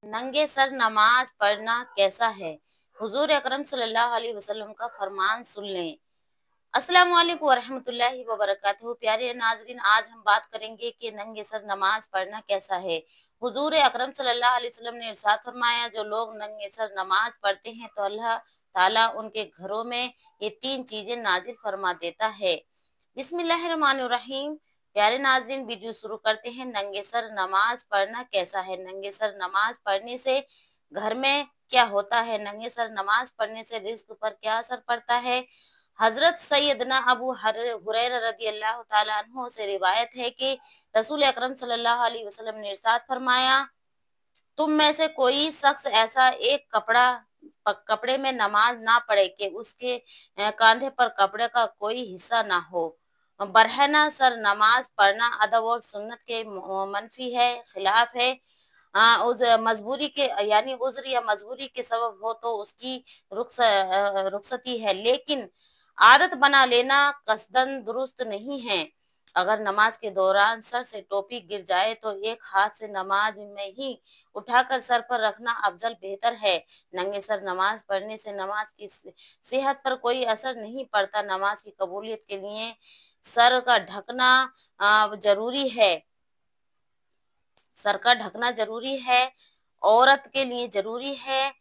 नंगे सर नमाज पढ़ना कैसा है? हुजूर अकरम सल्लल्लाहु अलैहि वसल्लम का फरमान सुन लें। अस्सलाम वालेकुम वरहमतुल्लाहि वबरकातुहू। प्यारे नाजरीन, आज हम बात करेंगे कि नंगे सर नमाज पढ़ना कैसा है। हुजूर अकरम सल्लल्लाहु अलैहि वसल्लम ने इरशाद फरमाया, जो लोग नंगे सर नमाज पढ़ते हैं तो अल्लाह ताला उनके घरों में ये 3 चीजें नाजिल फरमा देता है। बिस्मिल्लाहिर्रहमानिर्रहीम। प्यारे नाजरीन, वीडियो शुरू करते हैं। नंगे सर नमाज पढ़ना कैसा है? नंगे सर नमाज पढ़ने से घर में क्या होता है? नंगे सर नमाज पढ़ने से रिज्क पर क्या असर पड़ता है? हजरत सैयदना अबू हुरैरा रदी अल्लाह ताला अन्हु से रिवायत है कि रसूल अकरम सल्लल्लाहु अलैहि वसल्लम ने इरशाद फरमाया, तुम में से कोई शख्स ऐसा एक कपड़े में नमाज ना पढ़े कि उसके कांधे पर कपड़े का कोई हिस्सा ना हो। बरहना सर नमाज पढ़ना अदब और सुन्नत के मनफी है, खिलाफ है। उस मजबूरी के यानी उज्र या मजबूरी के सबब हो तो उसकी रुखसती है, लेकिन आदत बना लेना कसदन दुरुस्त नहीं है। अगर नमाज के दौरान सर से टोपी गिर जाए तो एक हाथ से नमाज में ही उठाकर सर पर रखना अफजल बेहतर है। नंगे सर नमाज पढ़ने से नमाज की सेहत पर कोई असर नहीं पड़ता। नमाज की कबूलियत के लिए सर का ढकना जरूरी है। सर का ढकना जरूरी है। औरत के लिए जरूरी है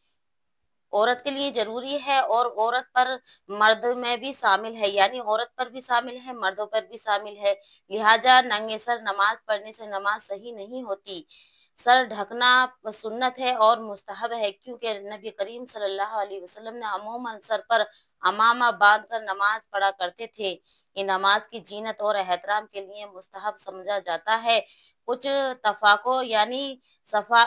औरत के लिए जरूरी है और औरत पर मर्द में भी शामिल है, यानी औरत पर भी शामिल है, मर्दों पर भी शामिल है। लिहाजा नंगे सर नमाज पढ़ने से नमाज सही नहीं होती। सर ढकना सुन्नत है और मुस्तहब है, क्योंकि नबी करीम सल्लल्लाहु अलैहि वसल्लम ने अमूमन सर पर अमामा बांधकर नमाज पढ़ा करते थे। ये नमाज की जीनत और एहतराम के लिए मुस्तहब समझा जाता है। कुछ तफाको यानी सफा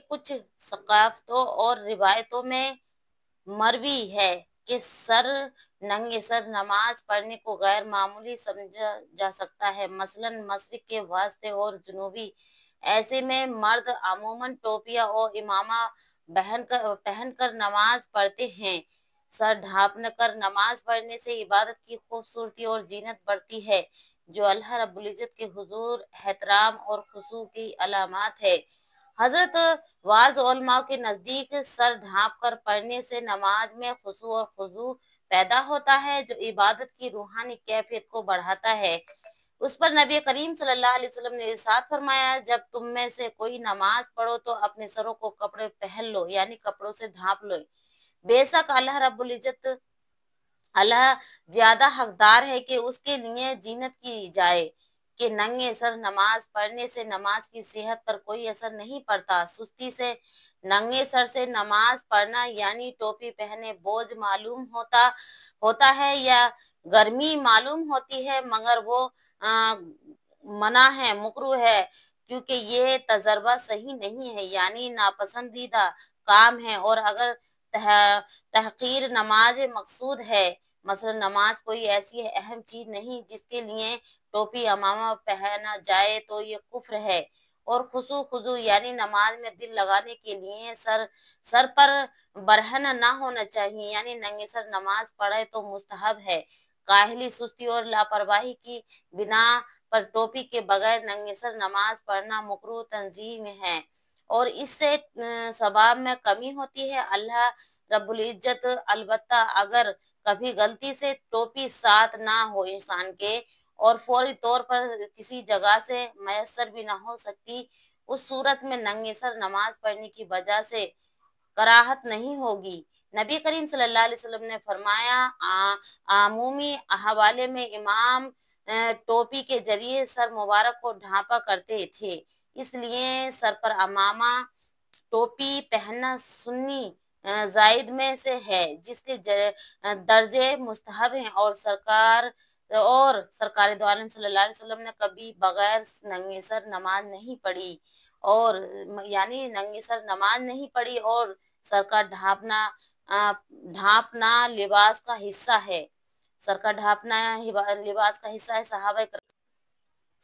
कुछ सकाफतों और रिवायतों में मरवी है कि सर नंगे सर नमाज पढ़ने को गैर मामूली समझा जा सकता है, मसलन मशरिक के वास्ते और जुनूबी। ऐसे में मर्द अमूमन टोपिया और इमामा पहन कर नमाज पढ़ते हैं। सर ढांप कर नमाज पढ़ने से इबादत की खूबसूरती और जीनत बढ़ती है, जो अल्लाह रब्बुल इज्जत के हुजूर एहतराम और खुशू की अलामत है। हजरत वाज उलमा के नजदीक सर ढांप कर पढ़ने से नमाज में खुशू और खुजू पैदा होता है, जो इबादत की रूहानी कैफियत को बढ़ाता है। उस पर नबी करीम सल्लल्लाहु अलैहि वसल्लम ने इरशाद फरमाया, जब तुम में से कोई नमाज पढ़ो तो अपने सरों को कपड़े पहन लो, यानी कपड़ों से ढांप लो। बेशक अल्लाह ज्यादा हकदार है कि उसके लिए जीनत की जाए कि नंगे सर नमाज पढ़ने से नमाज की सेहत पर कोई असर नहीं पड़ता। सुस्ती से नंगे सर से नमाज पढ़ना यानी टोपी पहने बोझ मालूम होता है या गर्मी मालूम होती है, मगर वो मना है, मुकरू है, क्योंकि ये तजर्बा सही नहीं है, यानी नापसंदीदा काम है। और अगर तहकीर नमाज मकसूद है, मसलन नमाज कोई ऐसी अहम चीज नहीं जिसके लिए टोपी अमामा पहना जाए, तो ये कुफ्र है। और खुशू खुजू यानी नमाज में दिल लगाने के लिए सर पर बरहना ना होना चाहिए, यानी नंगे सर नमाज पढ़े तो मुस्तहब है। काहली, सुस्ती और लापरवाही की बिना पर टोपी के बगैर नंगे सर नमाज पढ़ना मकरूह तंजीम है और इससे सवाब में कमी होती है। अल्लाह रब्बुल इज्जत अलबत्ता अगर कभी गलती से टोपी साथ ना हो इंसान के और फौरी तौर पर किसी जगह से मैसर भी ना हो सकती, उस सूरत में नंगे सर नमाज पढ़ने की वजह से कराहत नहीं होगी। नबी करीम सल्लल्लाहु अलैहि वसल्लम ने फरमाया, आमूमी हवाले में इमाम टोपी के जरिए सर मुबारक को ढांपा करते थे, इसलिए सर पर अमामा टोपी पहनना सुन्नी जायद में से है, जिसके दर्जे मुस्तहब हैं। और सरकार दो आलम सल्लल्लाहु अलैहि वसल्लम ने कभी बगैर नंगे सर नमाज नहीं पढ़ी और यानी नंगे सर नमाज नहीं पढ़ी। और सर का ढांपना लिबास का हिस्सा है। सर का ढांपना लिबास का हिस्सा है।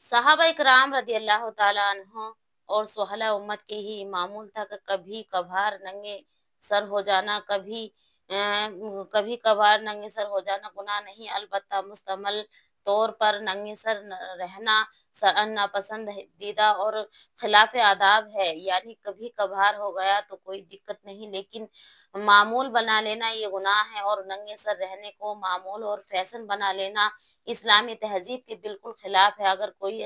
सहाबा इकराम रदी अल्लाह ताला अन्हो और सुहला उम्मत के ही मामूल था कि कभी कभार नंगे सर हो जाना कभी कभार नंगे सर हो जाना गुनाह नहीं, अलबत्ता मुस्तमल طور پر ننگے سر رہنا ناپسندیدہ اور خلاف آداب ہے، یعنی کبھی کبھار ہو گیا تو کوئی دقت نہیں، لیکن معمول بنا لینا یہ گناہ ہے، اور ننگے سر رہنے کو معمول اور فیشن بنا لینا اسلامی تہذیب کے بالکل خلاف ہے۔ اگر کوئی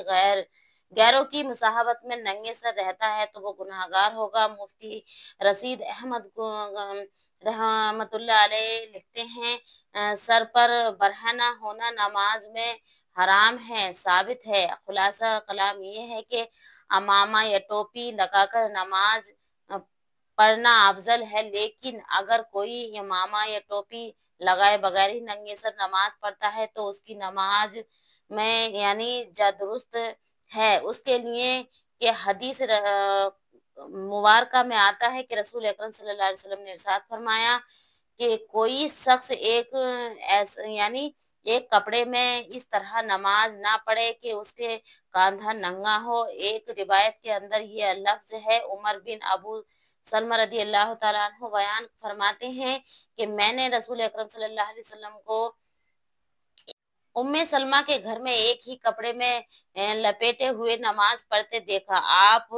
غیروں کی مصاحبت میں ننگے سر رہتا ہے تو وہ گناہگار ہوگا۔ مفتی رشید احمد رحمت اللہ علیہ لکھتے ہیں، سر پر برہنہ ہونا نماز میں حرام ہے، ثابت ہے۔ خلاصہ کلام یہ ہے کہ امامہ یا ٹوپی لگا کر نماز پڑھنا افضل ہے، لیکن اگر کوئی امامہ یا ٹوپی لگائے بغیر ہی ننگے سر نماز پڑھتا ہے تو اس کی نماز میں یعنی جا درست ہے۔ اس کے لیے کہ حدیث مبارکہ میں آتا ہے کہ رسول اکرم صلی اللہ علیہ وسلم نے ارشاد فرمایا کہ کوئی شخص یعنی ایک کپڑے میں اس طرح نماز نہ پڑھے کہ اس کے کاندھا ننگا ہو۔ ایک روایت کے اندر یہ لفظ ہے، عمر بن ابو سلمہ رضی اللہ تعالیٰ عنہ بیان فرماتے ہیں کہ میں نے رسول اکرم صلی اللہ علیہ وسلم کو ام سلمہ کے گھر میں ایک ہی کپڑے میں لپیٹے ہوئے نماز پڑھتے دیکھا۔ آپ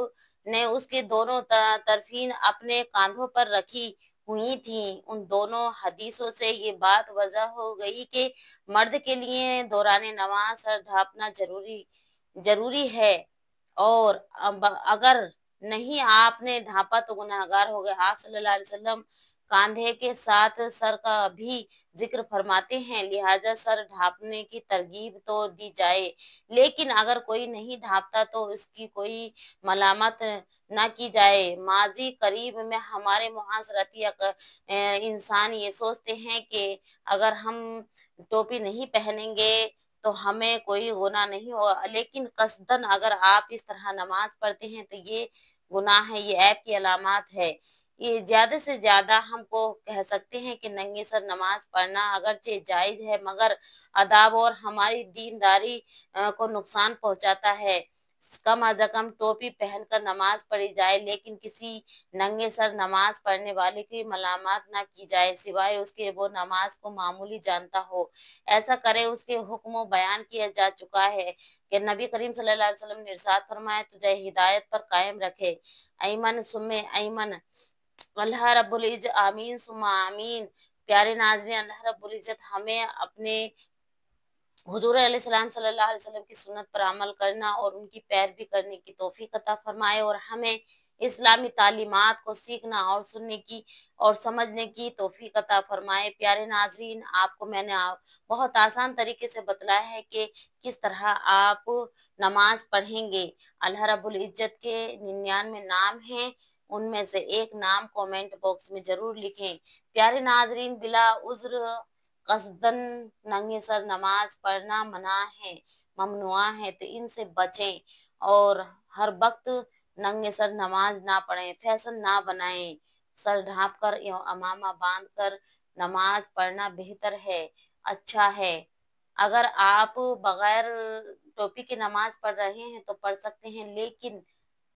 نے اس کے دونوں طرفین اپنے کاندھوں پر رکھی ہوئی تھیں۔ ان دونوں حدیثوں سے یہ بات واضح ہو گئی کہ مرد کے لیے دوران نماز سر ڈھانپنا ضروری ہے، اور اگر نہیں آپ نے ڈھانپا تو گناہگار ہو گئے۔ آپ صلی اللہ علیہ وسلم کاندھے کے ساتھ سر کا بھی ذکر فرماتے ہیں، لہٰذا سر ڈھانپنے کی ترغیب تو دی جائے، لیکن اگر کوئی نہیں ڈھانپتا تو اس کی کوئی ملامت نہ کی جائے۔ ماضی قریب میں ہمارے معاشرتی انسان یہ سوچتے ہیں کہ اگر ہم ٹوپی نہیں پہنیں گے تو ہمیں کوئی گناہ نہیں ہوگا، لیکن قصداً اگر آپ اس طرح نماز پڑھتے ہیں تو یہ گناہ ہے، یہ عیب کی علامات ہے۔ یہ زیادہ سے زیادہ ہم کو کہہ سکتے ہیں کہ ننگے سر نماز پڑھنا اگرچہ جائز ہے مگر آداب اور ہماری دینداری کو نقصان پہنچاتا ہے۔ کم از کم ٹوپی پہن کر نماز پڑھی جائے، لیکن کسی ننگے سر نماز پڑھنے والے کی ملامت نہ کی جائے سوائے اس کے وہ نماز کو معمولی جانتا ہو۔ ایسا کرے اس کے حکم و بیان کیا جا چکا ہے کہ نبی کریم صلی اللہ علیہ وسلم نے ارشاد فرمایا، تجھے ہدایت پر قائم رکھے، ایمن ثم ایمن، اللہ رب العزت آمین ثم آمین۔ پیارے ناظرین، اللہ رب العزت ہمیں اپنے حضور علیہ السلام صلی اللہ علیہ وسلم کی سنت پر عمل کرنا اور ان کی پیروی کرنے کی توفیق عطا فرمائے، اور ہمیں اسلامی تعلیمات کو سیکھنا اور سننے کی اور سمجھنے کی توفیق عطا فرمائے۔ پیارے ناظرین، آپ کو میں نے بہت آسان طریقے سے بتلایا ہے کہ کس طرح آپ نماز پڑھیں گے۔ اللہ رب العزت کے 99 نام ہیں، ان میں سے ایک نام کومنٹ باکس میں ضرور لکھیں۔ پیارے ناظرین، بلا عذر قصداً ننگے سر نماز پڑھنا ممنوع ہے، تو ان سے بچیں اور ہر وقت ننگے سر نماز نہ پڑھیں، فیشن نہ بنائیں۔ سر ڈھانپ کر یا امامہ باندھ کر نماز پڑھنا بہتر ہے، اچھا ہے۔ اگر آپ بغیر ٹوپی کی نماز پڑھ رہے ہیں تو پڑھ سکتے ہیں، لیکن